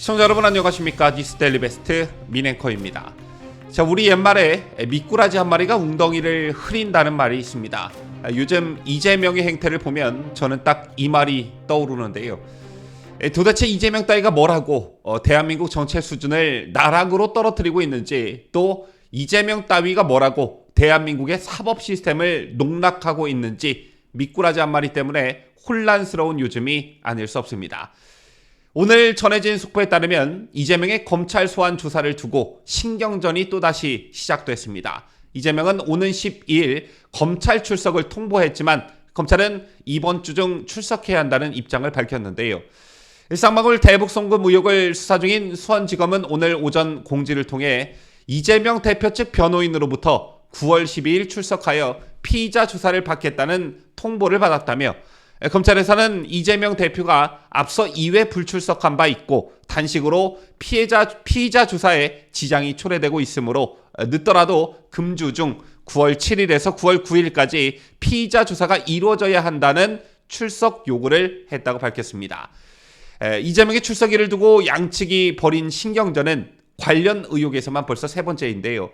시청자 여러분 안녕하십니까. 뉴스데일리 베스트 민앵커입니다. 자, 우리 옛말에 미꾸라지 한 마리가 웅덩이를 흐린다는 말이 있습니다. 요즘 이재명의 행태를 보면 저는 딱 이 말이 떠오르는데요. 도대체 이재명 따위가 뭘 하고 대한민국 정책 수준을 나락으로 떨어뜨리고 있는지, 또 이재명 따위가 뭘 하고 대한민국의 사법 시스템을 농락하고 있는지 미꾸라지 한 마리 때문에 혼란스러운 요즘이 아닐 수 없습니다. 오늘 전해진 속보에 따르면 이재명의 검찰 소환 조사를 두고 신경전이 또다시 시작됐습니다. 이재명은 오는 12일 검찰 출석을 통보했지만 검찰은 이번 주 중 출석해야 한다는 입장을 밝혔는데요. 쌍방울 대북 송금 의혹을 수사 중인 수원지검은 오늘 오전 공지를 통해 이재명 대표 측 변호인으로부터 9월 12일 출석하여 피의자 조사를 받겠다는 통보를 받았다며, 검찰에서는 이재명 대표가 앞서 2회 불출석한 바 있고 단식으로 피의자 조사에 지장이 초래되고 있으므로 늦더라도 금주 중 9월 7일에서 9월 9일까지 피의자 조사가 이루어져야 한다는 출석 요구를 했다고 밝혔습니다. 이재명의 출석일을 두고 양측이 벌인 신경전은 관련 의혹에서만 벌써 세 번째인데요.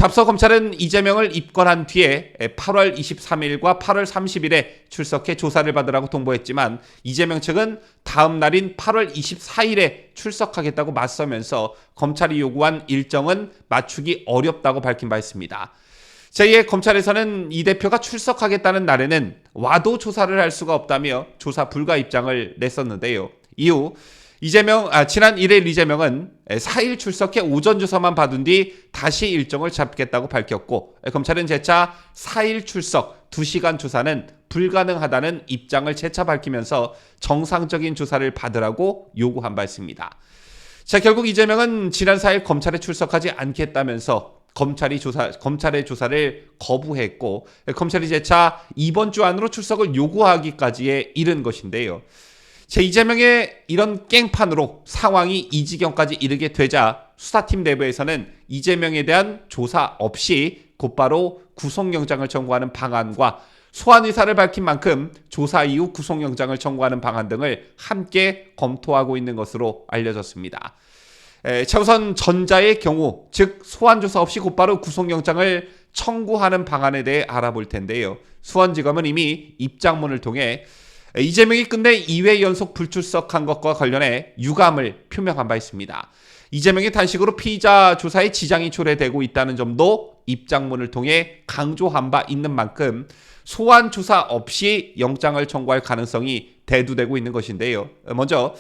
앞서 검찰은 이재명을 입건한 뒤에 8월 23일과 8월 30일에 출석해 조사를 받으라고 통보했지만 이재명 측은 다음 날인 8월 24일에 출석하겠다고 맞서면서 검찰이 요구한 일정은 맞추기 어렵다고 밝힌 바 있습니다. 제2의 검찰에서는 이 대표가 출석하겠다는 날에는 와도 조사를 할 수가 없다며 조사 불가 입장을 냈었는데요. 이후 지난 1일 이재명은 4일 출석해 오전 조사만 받은 뒤 다시 일정을 잡겠다고 밝혔고, 검찰은 재차 4일 출석 2시간 조사는 불가능하다는 입장을 재차 밝히면서 정상적인 조사를 받으라고 요구한 바 있습니다. 자, 결국 이재명은 지난 4일 검찰에 출석하지 않겠다면서 검찰의 조사를 거부했고, 검찰이 재차 이번 주 안으로 출석을 요구하기까지에 이른 것인데요. 이재명의 이런 깽판으로 상황이 이 지경까지 이르게 되자 수사팀 내부에서는 이재명에 대한 조사 없이 곧바로 구속영장을 청구하는 방안과 소환 의사를 밝힌 만큼 조사 이후 구속영장을 청구하는 방안 등을 함께 검토하고 있는 것으로 알려졌습니다. 우선 전자의 경우, 즉 소환조사 없이 곧바로 구속영장을 청구하는 방안에 대해 알아볼 텐데요. 수원지검은 이미 입장문을 통해 이재명이 끝내 2회 연속 불출석한 것과 관련해 유감을 표명한 바 있습니다. 이재명이 단식으로 피의자 조사에 지장이 초래되고 있다는 점도 입장문을 통해 강조한 바 있는 만큼 소환 조사 없이 영장을 청구할 가능성이 대두되고 있는 것인데요. 먼저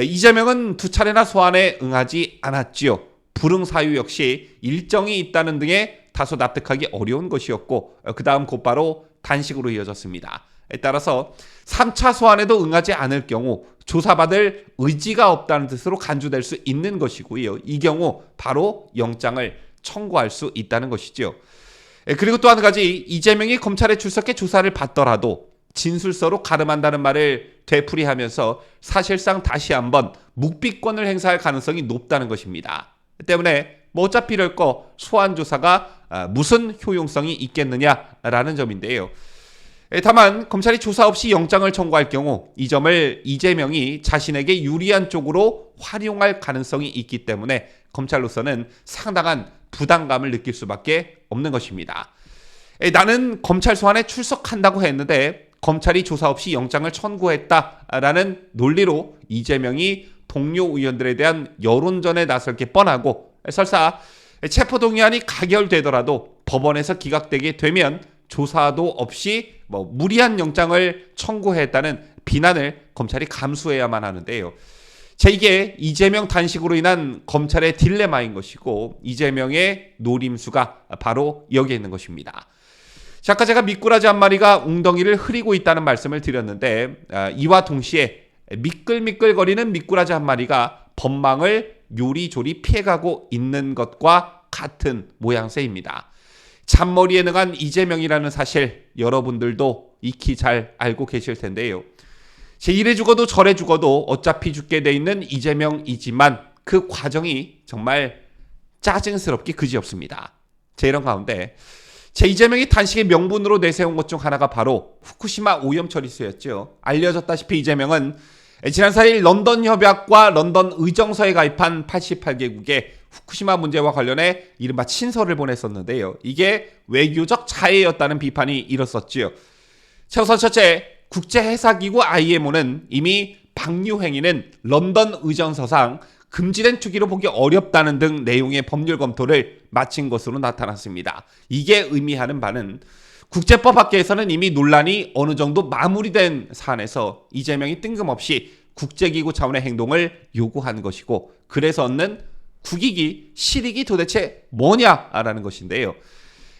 이재명은 2차례나 소환에 응하지 않았지요. 불응 사유 역시 일정이 있다는 등의 다소 납득하기 어려운 것이었고, 그 다음 곧바로 단식으로 이어졌습니다. 따라서 3차 소환에도 응하지 않을 경우 조사받을 의지가 없다는 뜻으로 간주될 수 있는 것이고요. 이 경우 바로 영장을 청구할 수 있다는 것이죠. 그리고 또 한 가지, 이재명이 검찰에 출석해 조사를 받더라도 진술서로 가름한다는 말을 되풀이하면서 사실상 다시 한번 묵비권을 행사할 가능성이 높다는 것입니다. 때문에 어차피 이럴 거 소환 조사가 무슨 효용성이 있겠느냐라는 점인데요. 다만 검찰이 조사 없이 영장을 청구할 경우 이 점을 이재명이 자신에게 유리한 쪽으로 활용할 가능성이 있기 때문에 검찰로서는 상당한 부담감을 느낄 수밖에 없는 것입니다. 나는 검찰 소환에 출석한다고 했는데 검찰이 조사 없이 영장을 청구했다라는 논리로 이재명이 동료 의원들에 대한 여론전에 나설 게 뻔하고, 설사 체포동의안이 가결되더라도 법원에서 기각되게 되면 조사도 없이 무리한 영장을 청구했다는 비난을 검찰이 감수해야만 하는데요. 이게 이재명 단식으로 인한 검찰의 딜레마인 것이고, 이재명의 노림수가 바로 여기에 있는 것입니다. 아까 제가 미꾸라지 한 마리가 웅덩이를 흐리고 있다는 말씀을 드렸는데, 이와 동시에 미끌미끌거리는 미꾸라지 한 마리가 법망을 요리조리 피해가고 있는 것과 같은 모양새입니다. 잔머리에 능한 이재명이라는 사실 여러분들도 익히 잘 알고 계실 텐데요. 이래 죽어도 저래 죽어도 어차피 죽게 돼 있는 이재명이지만 그 과정이 정말 짜증스럽기 그지없습니다. 이런 가운데 이재명이 단식의 명분으로 내세운 것 중 하나가 바로 후쿠시마 오염 처리수였죠. 알려졌다시피 이재명은 지난 4일 런던 협약과 런던 의정서에 가입한 88개국에 후쿠시마 문제와 관련해 이른바 친서를 보냈었는데요. 이게 외교적 자해였다는 비판이 일었었지요. 우선 첫째, 국제해사기구 IMO는 이미 방류 행위는 런던 의정서상 금지된 투기로 보기 어렵다는 등 내용의 법률 검토를 마친 것으로 나타났습니다. 이게 의미하는 바는 국제법 학계에서는 이미 논란이 어느 정도 마무리된 사안에서 이재명이 뜬금없이 국제기구 차원의 행동을 요구한 것이고, 그래서 얻는 국익이 실익이 도대체 뭐냐라는 것인데요.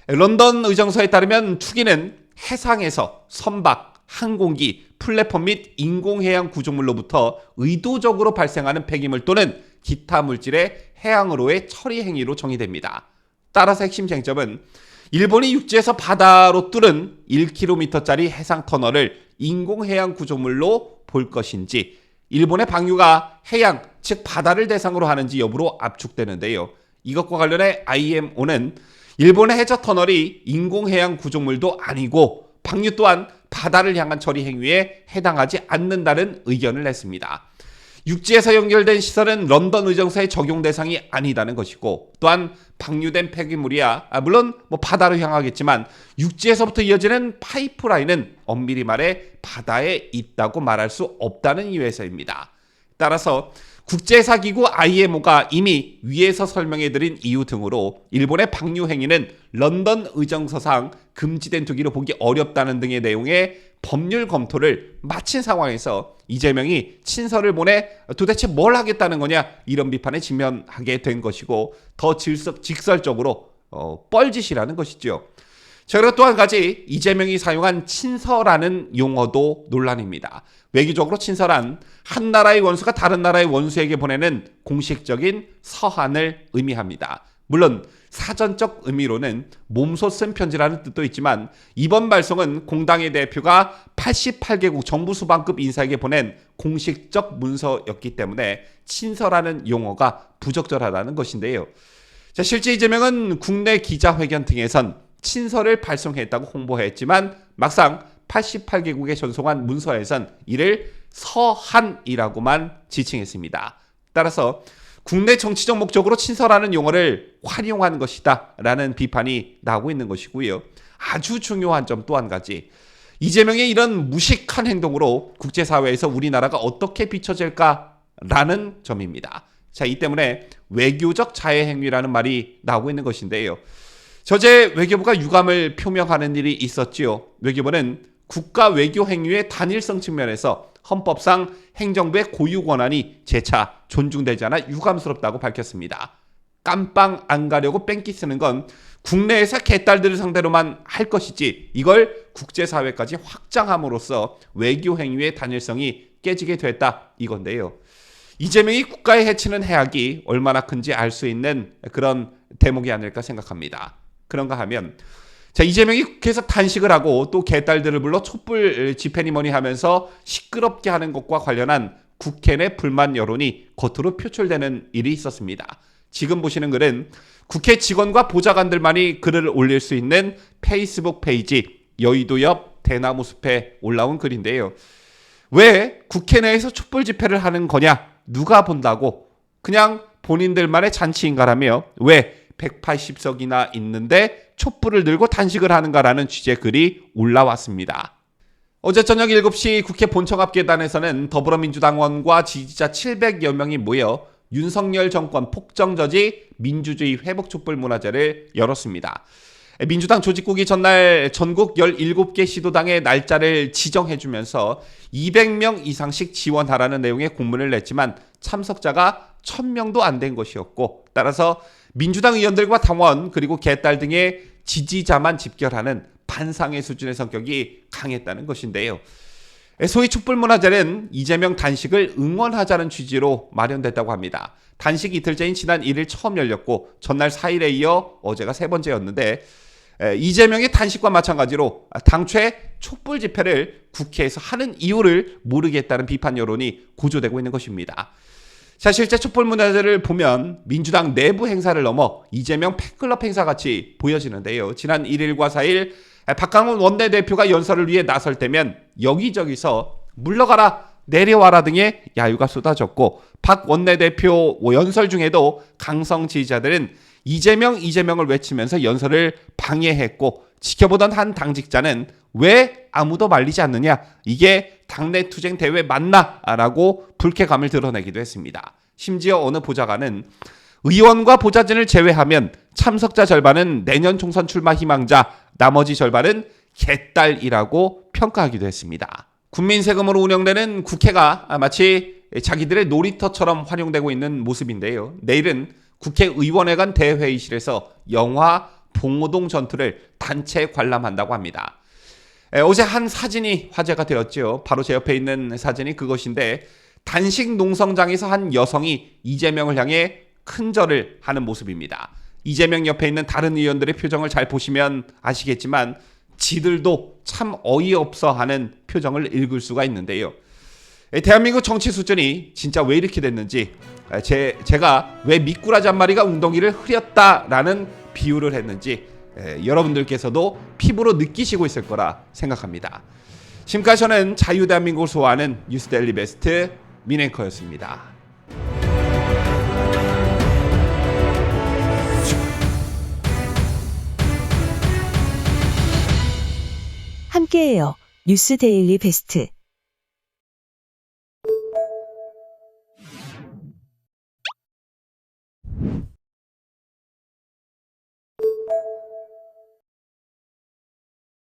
런던 의정서에 따르면 투기는 해상에서 선박, 항공기, 플랫폼 및 인공해양 구조물로부터 의도적으로 발생하는 폐기물 또는 기타 물질의 해양으로의 처리 행위로 정의됩니다. 따라서 핵심 쟁점은 일본이 육지에서 바다로 뚫은 1km짜리 해상 터널을 인공해양 구조물로 볼 것인지, 일본의 방류가 해양, 즉 바다를 대상으로 하는지 여부로 압축되는데요. 이것과 관련해 IMO는 일본의 해저 터널이 인공해양 구조물도 아니고 방류 또한 바다를 향한 처리 행위에 해당하지 않는다는 의견을 냈습니다. 육지에서 연결된 시설은 런던 의정서의 적용 대상이 아니다는 것이고, 또한 방류된 폐기물이야 물론 바다로 향하겠지만 육지에서부터 이어지는 파이프라인은 엄밀히 말해 바다에 있다고 말할 수 없다는 이유에서입니다. 따라서 국제해사기구 IMO가 이미 위에서 설명해드린 이유 등으로 일본의 방류 행위는 런던 의정서상 금지된 투기로 보기 어렵다는 등의 내용의 법률 검토를 마친 상황에서 이재명이 친서를 보내 도대체 뭘 하겠다는 거냐, 이런 비판에 직면하게 된 것이고, 더 직설적으로 뻘짓이라는 것이죠. 그리고 또 한 가지, 이재명이 사용한 친서라는 용어도 논란입니다. 외교적으로 친서란 한 나라의 원수가 다른 나라의 원수에게 보내는 공식적인 서한을 의미합니다. 물론 사전적 의미로는 몸소 쓴 편지라는 뜻도 있지만, 이번 발송은 공당의 대표가 88개국 정부 수반급 인사에게 보낸 공식적 문서였기 때문에 친서라는 용어가 부적절하다는 것인데요. 실제 이재명은 국내 기자회견 등에선 친서를 발송했다고 홍보했지만 막상 88개국에 전송한 문서에선 이를 서한이라고만 지칭했습니다. 따라서 국내 정치적 목적으로 친서라는 용어를 활용한 것이다 라는 비판이 나오고 있는 것이고요. 아주 중요한 점 또 한 가지, 이재명의 이런 무식한 행동으로 국제사회에서 우리나라가 어떻게 비춰질까라는 점입니다. 이 때문에 외교적 자해 행위라는 말이 나오고 있는 것인데요. 저제 외교부가 유감을 표명하는 일이 있었지요. 외교부는 국가 외교 행위의 단일성 측면에서 헌법상 행정부의 고유 권한이 재차 존중되지 않아 유감스럽다고 밝혔습니다. 깜빵 안 가려고 뺑기 쓰는 건 국내에서 개딸들을 상대로만 할 것이지, 이걸 국제사회까지 확장함으로써 외교 행위의 단일성이 깨지게 됐다, 이건데요. 이재명이 국가에 해치는 해악이 얼마나 큰지 알 수 있는 그런 대목이 아닐까 생각합니다. 그런가 하면, 이재명이 국회에서 단식을 하고 또 개딸들을 불러 촛불 집회니 뭐니 하면서 시끄럽게 하는 것과 관련한 국회 내 불만 여론이 겉으로 표출되는 일이 있었습니다. 지금 보시는 글은 국회 직원과 보좌관들만이 글을 올릴 수 있는 페이스북 페이지 여의도 옆 대나무 숲에 올라온 글인데요. 왜 국회 내에서 촛불 집회를 하는 거냐? 누가 본다고? 그냥 본인들만의 잔치인가라며 왜 180석이나 있는데 촛불을 들고 단식을 하는가라는 취재 글이 올라왔습니다. 어제 저녁 7시 국회 본청 앞 계단에서는 더불어민주당원과 지지자 700여 명이 모여 윤석열 정권 폭정저지 민주주의 회복 촛불 문화제를 열었습니다. 민주당 조직국이 전날 전국 17개 시도당의 날짜를 지정해주면서 200명 이상씩 지원하라는 내용의 공문을 냈지만 참석자가 1000명도 안 된 것이었고, 따라서 민주당 의원들과 당원 그리고 개딸 등의 지지자만 집결하는 반상회 수준의 성격이 강했다는 것인데요. 소위 촛불문화제는 이재명 단식을 응원하자는 취지로 마련됐다고 합니다. 단식 이틀째인 지난 1일 처음 열렸고 전날 4일에 이어 어제가 세 번째였는데, 이재명의 단식과 마찬가지로 당초에 촛불 집회를 국회에서 하는 이유를 모르겠다는 비판 여론이 고조되고 있는 것입니다. 실제 촛불문화제를 보면 민주당 내부 행사를 넘어 이재명 팬클럽 행사같이 보여지는데요. 지난 1일과 4일 박강원 원내대표가 연설을 위해 나설 때면 여기저기서 물러가라, 내려와라 등의 야유가 쏟아졌고 박 원내대표 연설 중에도 강성 지지자들은 이재명을 외치면서 연설을 방해했고 지켜보던 한 당직자는 왜 아무도 말리지 않느냐? 이게 당내 투쟁 대회 맞나? 라고 불쾌감을 드러내기도 했습니다. 심지어 어느 보좌관은 의원과 보좌진을 제외하면 참석자 절반은 내년 총선 출마 희망자, 나머지 절반은 개딸이라고 평가하기도 했습니다. 국민 세금으로 운영되는 국회가 마치 자기들의 놀이터처럼 활용되고 있는 모습인데요. 내일은 국회의원회관 대회의실에서 영화 봉오동 전투를 단체 관람한다고 합니다. 어제 한 사진이 화제가 되었죠. 바로 제 옆에 있는 사진이 그것인데 단식 농성장에서 한 여성이 이재명을 향해 큰절을 하는 모습입니다. 이재명 옆에 있는 다른 의원들의 표정을 잘 보시면 아시겠지만 지들도 참 어이없어 하는 표정을 읽을 수가 있는데요. 대한민국 정치 수준이 진짜 왜 이렇게 됐는지 제가 왜 미꾸라지 한 마리가 웅덩이를 흐렸다라는 비유를 했는지 여러분들께서도 피부로 느끼시고 있을 거라 생각합니다. 지금까지 저는 자유대한민국을 소화하는 뉴스데일리 베스트 민앵커였습니다. 함께해요. 뉴스데일리 베스트.